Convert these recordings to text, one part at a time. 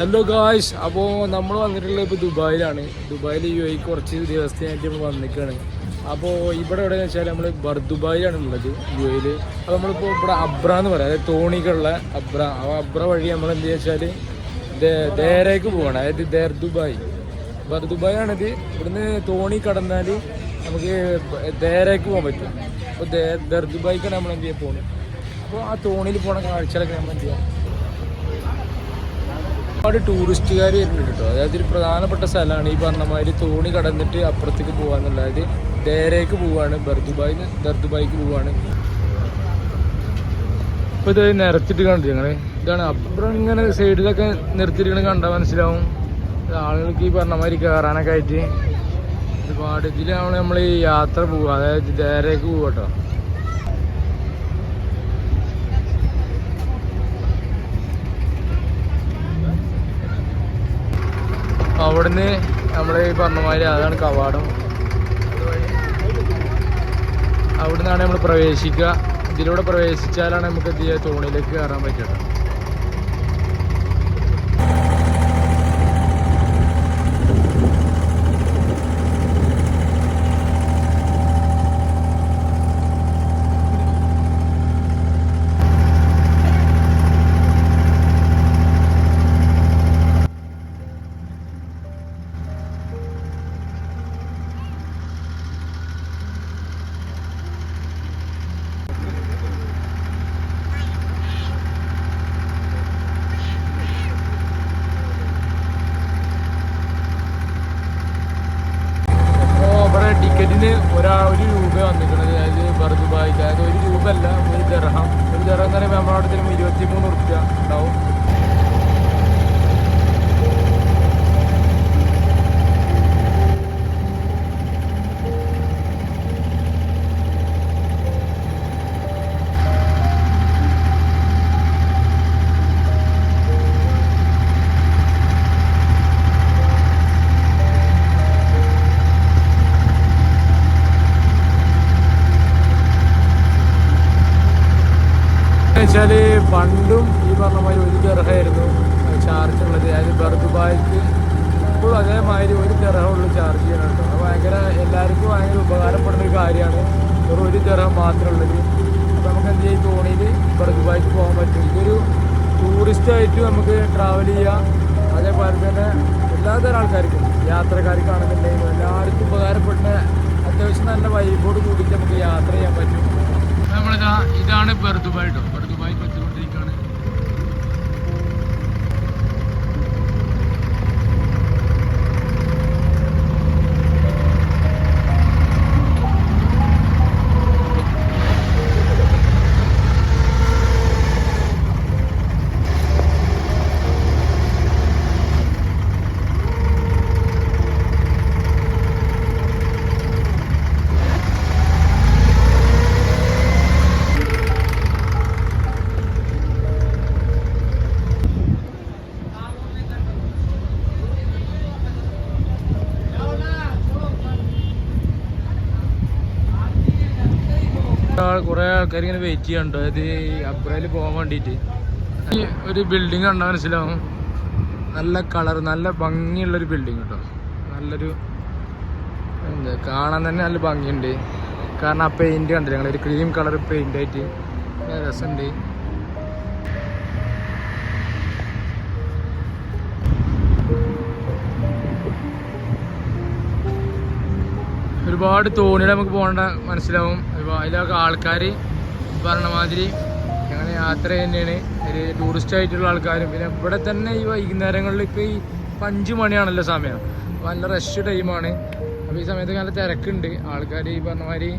Hello guys, അപ്പോൾ നമ്മൾ വന്നിട്ടുള്ളത് ഇപ്പോൾ ദുബായിലാണ്. ദുബായിൽ UAE കുറച്ച് ദിവസത്തിനായിട്ട് നമ്മൾ വന്നിരിക്കുകയാണ്. അപ്പോൾ ഇവിടെ എവിടെയെന്ന് വെച്ചാൽ നമ്മൾ ദുബായിലാണ് ഉള്ളത്, UAE. അപ്പോൾ നമ്മളിപ്പോൾ ഇവിടെ അബ്ര എന്ന് പറയാം, അതായത് തോണികളുള്ള അബ്ര. ആ അബ്ര വഴി നമ്മൾ എന്ത് വെച്ചാൽ ദേരേക്ക് പോവാണ്, അതായത് ദുബായ് ആണിത്. ഇവിടുന്ന് തോണി കടന്നാൽ നമുക്ക് ദേരേക്ക് പോകാൻ പറ്റും. അപ്പോൾ ദുബായിക്കാണ് നമ്മൾ എന്ത് ചെയ്യാൻ പോകുന്നത്. അപ്പോൾ ആ തോണിയിൽ പോകണ കാഴ്ചകളൊക്കെ നമ്മൾ എന്ത് ചെയ്യാം. ഒരുപാട് ടൂറിസ്റ്റുകാർ വരുന്നുണ്ട് കേട്ടോ. അതായത് ഒരു പ്രധാനപ്പെട്ട സ്ഥലമാണ് ഈ പറഞ്ഞ മാതിരി തോണി കടന്നിട്ട് അപ്പുറത്തേക്ക് പോകാന്നുള്ളത്. അതായത് ദേരേക്ക് പോവാണ്, ദുബായിക്ക് പോവാണ്. ഇപ്പോൾ ഇത് നിരത്തിട്ട് കണ്ടു ഞങ്ങൾ. ഇതാണ് അപ്പുറം ഇങ്ങനെ സൈഡിലൊക്കെ നിർത്തിയിരിക്കണ കണ്ടാൽ മനസ്സിലാവും. ആളുകൾക്ക് ഈ പറഞ്ഞ മാതിരി കയറാനൊക്കെ ആയിട്ട് ഒരുപാട് ഇതിലാണ് നമ്മൾ ഈ യാത്ര പോവുക, അതായത് ദേരേക്ക് പോവുക കേട്ടോ. അവിടുന്ന് നമ്മൾ ഈ പറഞ്ഞ മാതിരി അതാണ് കവാടം. അവിടുന്നാണ് നമ്മൾ പ്രവേശിക്കുക. ഇതിലൂടെ പ്രവേശിച്ചാലാണ് നമുക്ക് എന്ത് ചെയ്യുക, തോണിയിലേക്ക് കയറാൻ പറ്റുക. ടിക്കറ്റിന് ഒരു രൂപ വന്നിട്ടുള്ളത്, അതായത് ദുബായിക്ക്. അതായത് ₹1 അല്ല, ഒരു ദിർഹം എന്ന് പറയുമ്പോൾ നമ്മുടെ അടുത്ത് 23 റുപ്യ ഉണ്ടാവും. വെച്ചാല് പണ്ടും ഈ പറഞ്ഞ മാതിരി 1 ദിർഹമായിരുന്നു ചാർജ് ഉള്ളത്. അതായത് ദുബായിക്ക് ഇപ്പോഴും അതേമാതിരി 1 ദിർഹമുള്ളൂ ചാർജ് ചെയ്യണം കേട്ടോ. അത് ഭയങ്കര എല്ലാവർക്കും ഭയങ്കര ഉപകാരപ്പെടുന്ന ഒരു കാര്യമാണ്. ഒരു 1 ദിർഹം മാത്രമേ ഉള്ളത്. അപ്പോൾ നമുക്ക് എന്ത് ചെയ്യും, തോണിയിൽ ദുബായിക്ക് പോകാൻ പറ്റും. ഇതൊരു ടൂറിസ്റ്റായിട്ട് നമുക്ക് ട്രാവൽ ചെയ്യാം. അതേപോലെ തന്നെ എല്ലാതരം ആൾക്കാർക്കും, യാത്രക്കാർക്കാണെന്നുണ്ടെങ്കിലും എല്ലാവർക്കും ഉപകാരപ്പെടുന്ന അത്യാവശ്യം നല്ല വൈബോട് കൂടിയിട്ട് നമുക്ക് യാത്ര ചെയ്യാൻ പറ്റും. ഇതാണ് ദുബായ് കേട്ടോ. ദുബായ് എത്തിക്കൊണ്ടിരിക്കുകയാണ്. കുറേ ആൾക്കാർ ഇങ്ങനെ വെയിറ്റ് ചെയ്യാനുണ്ടോ, അതായത് അബ്രയിൽ പോകാൻ വേണ്ടിയിട്ട്. ഈ ഒരു ബിൽഡിംഗ് കണ്ടാൽ മനസ്സിലാവും. നല്ല കളർ, നല്ല ഭംഗിയുള്ളൊരു ബിൽഡിങ് കേട്ടോ. നല്ലൊരു എന്താ കാണാൻ തന്നെ നല്ല ഭംഗിയുണ്ട്. കാരണം ആ പെയിൻറ് കണ്ടില്ല ഞങ്ങൾ, ഒരു ക്രീം കളർ പെയിൻ്റ് ആയിട്ട് രസമുണ്ട്. ഒരുപാട് തോണിയിൽ നമുക്ക് പോകേണ്ട മനസ്സിലാവും. അതിലൊക്കെ ആൾക്കാർ പറഞ്ഞ മാതിരി അങ്ങനെ യാത്ര തന്നെയാണ്. ഒരു ടൂറിസ്റ്റ് ആയിട്ടുള്ള ആൾക്കാരും. പിന്നെ ഇവിടെ തന്നെ ഈ വൈകുന്നേരങ്ങളിൽ ഇപ്പോൾ ഈ 5 മണിയാണല്ലോ സമയം, നല്ല റഷ് ടൈമാണ്. അപ്പോൾ ഈ സമയത്ത് നല്ല തിരക്കുണ്ട്. ആൾക്കാർ ഈ പറഞ്ഞ മാതിരി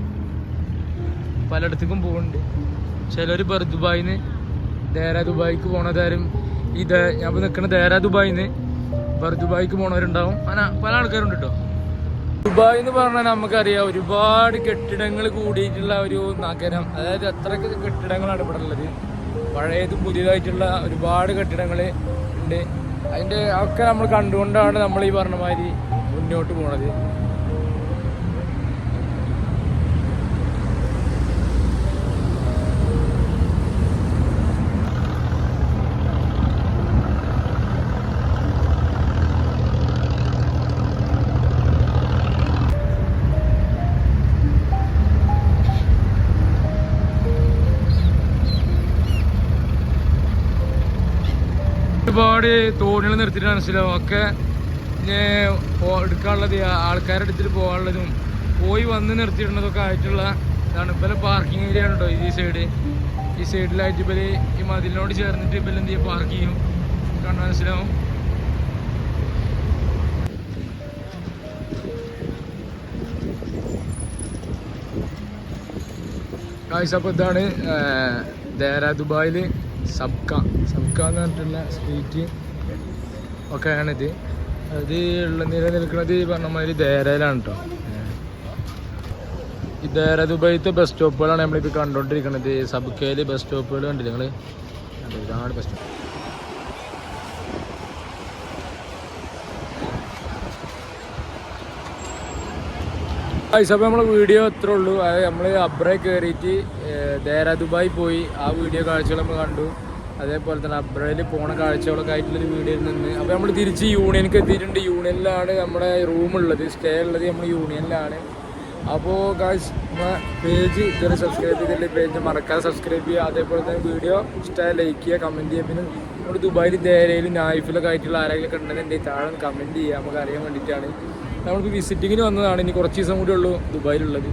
പലയിടത്തേക്കും പോകുന്നുണ്ട്. ചിലർ ദുബായിന്ന് ദുബായിക്ക് പോണതാരും ഞാൻ ഇപ്പോൾ നിൽക്കുന്ന ദുബായിന്ന് ദുബായിക്ക് പോണവരുണ്ടാവും. പല ആൾക്കാരുണ്ട് കേട്ടോ. ദുബായ് എന്ന് പറഞ്ഞാൽ നമുക്കറിയാം, ഒരുപാട് കെട്ടിടങ്ങൾ കൂടിയിട്ടുള്ള ഒരു നഗരം. അതായത് അത്രയ്ക്ക് കെട്ടിടങ്ങളാണ് ഇവിടെ ഉള്ളത്. പഴയതും പുതിയതായിട്ടുള്ള ഒരുപാട് കെട്ടിടങ്ങൾ ഉണ്ട്. അതിൻ്റെ ഒക്കെ നമ്മൾ കണ്ടുകൊണ്ടാണ് നമ്മൾ ഈ പറഞ്ഞ മാതിരി മുന്നോട്ട് പോണത്. ഒരുപാട് തോണികൾ നിർത്തിയിട്ട് മനസ്സിലാവും ഒക്കെ എടുക്കാനുള്ളത് ആൾക്കാരുടെ അടുത്തിട്ട് പോകാനുള്ളതും പോയി വന്ന് നിർത്തിയിടുന്നതൊക്കെ ആയിട്ടുള്ള ഇതാണ്. ഇപ്പം പാർക്കിംഗ് ഏരിയ ആണ് കേട്ടോ ഈ സൈഡിലായിട്ട് ഇവർ ഈ മതിലിനോട് ചേർന്നിട്ട് ഇവർ എന്ത് ചെയ്യുക പാർക്ക് ചെയ്യും. കാണാൻ മനസ്സിലാവും. അപ്പോൾ ഇതാണ് ദുബായിൽ സബ്ക എന്ന് പറഞ്ഞിട്ടുള്ള സ്ട്രീറ്റ് ഒക്കെ ആണിത്. അത് നിലനിൽക്കുന്നത് പറഞ്ഞ മാതിരി ദേരയിലാണ് കേട്ടോ. ഈ ദുബായിത്തെ ബസ് സ്റ്റോപ്പുകളാണ് നമ്മളിപ്പോൾ കണ്ടുകൊണ്ടിരിക്കുന്നത്. സബ്കയിൽ ബസ് സ്റ്റോപ്പുകൾ കണ്ടില്ല നിങ്ങൾ? ഇതാണ് ബസ് സ്റ്റോപ്പ്. അപ്പോൾ നമ്മളെ വീഡിയോ അത്രേ ഉള്ളൂ. അത് നമ്മൾ അബ്രേ കയറിയിട്ട് ദുബായി പോയി ആ വീഡിയോ കാഴ്ചകൾ നമ്മൾ കണ്ടു. അതേപോലെ തന്നെ അബ്രയിൽ പോണ കാഴ്ചകളൊക്കെ ആയിട്ടുള്ളൊരു വീഡിയോയിൽ നിന്ന് അപ്പോൾ നമ്മൾ തിരിച്ച് യൂണിയനിലേക്ക് എത്തിയിട്ടുണ്ട്. യൂണിയനിലാണ് നമ്മുടെ റൂമുള്ളത്, സ്റ്റേ ഉള്ളത് നമ്മൾ യൂണിയനിലാണ്. അപ്പോൾ ഗായ്സ് നമ്മളെ പേജ് ഇതുവരെ സബ്സ്ക്രൈബ് ചെയ്തിട്ടുള്ള പേജ് മറക്കാതെ സബ്സ്ക്രൈബ് ചെയ്യുക. അതേപോലെ തന്നെ വീഡിയോ ഇഷ്ടമായി ലൈക്ക് ചെയ്യുക, കമൻറ്റ് ചെയ്യുക. പിന്നെ നമ്മൾ ദുബായിൽ ദേരയിലും നായിഫിലൊക്കെ ആയിട്ടുള്ള ആരെങ്കിലും ഉണ്ടെന്നുണ്ടെങ്കിൽ താഴെ കമൻറ്റ് ചെയ്യുക, നമുക്ക് അറിയാൻ വേണ്ടിയിട്ടാണ്. നമ്മൾക്ക് വിസിറ്റിങ്ങിന് വന്നതാണ്. ഇനി കുറച്ച് ദിവസം കൂടി ഉള്ളൂ ദുബായിലുള്ളത്.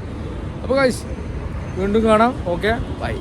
അപ്പോൾ ഗായ്സ് വീണ്ടും കാണാം. Okay, by.